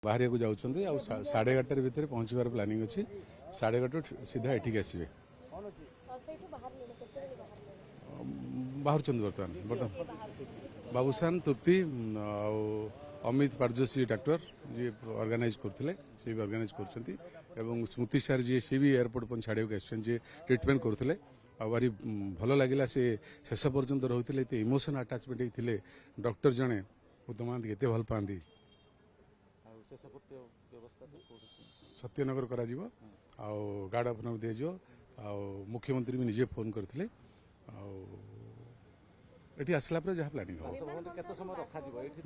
बाहर को जाऊँगी 11:30 भितर पहुँचबार प्लानिंग अच्छी 11:30 सीधा एठिक आसवे बाहर बर्तमान बाबूसान तृप्ति अमित पारजोशी डॉक्टर जी ऑर्गेनाइज करते सी भी ऑर्गेनाइज कर स्मृति सार जी सी भी एयरपोर्ट पर छाड़ा जी ट्रिटमेंट करते भारी भल लगे से शेष पर्यंत रोते इमोशन आटाचमेंट होते डॉक्टर जड़े उत्तम केते भल पाती सत्यनगर करा गार्ड ऑफ ऑनर दिज्व मुख्यमंत्री भी निजे फोन करते एटी आसला पर जहाँ प्लानिंग हो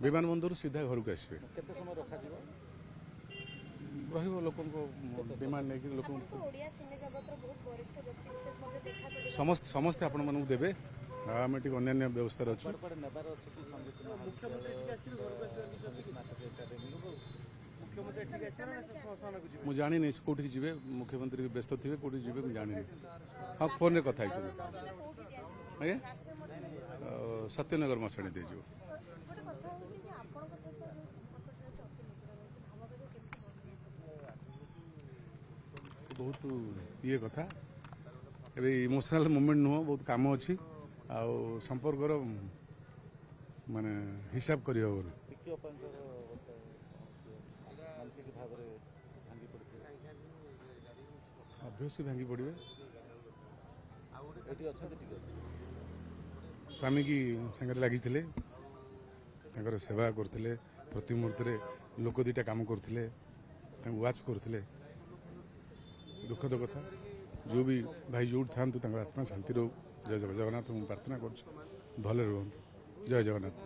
विमान बंदर सीधा घर को आसवे लोक डिमांड नहीं लोक समस्ते आपण मानक देवे आम टी अन्य व्यवस्था अच्छे मुझे जानी नहीं कौटी जी मुख्यमंत्री व्यस्त थे कौटी जी मुझे जानी हाँ फोन रे कथा आज्ञा सत्यनगर मसाणी दीज बहुत ये कथा ए इमोशनल मोमेंट नुह बहुत काम अच्छी संपर्क माने हिसाब कर अभ्यसी भांगी पड़े स्वामी की संगे लगी सेवा करते प्रति मुहूर्त लोक दीटा काम करते वाच करते दुखद कथा जो भी भाई जो था आत्मा शांति रो जय जगन्नाथ प्रार्थना कर भले रुहतु जय जगन्नाथ।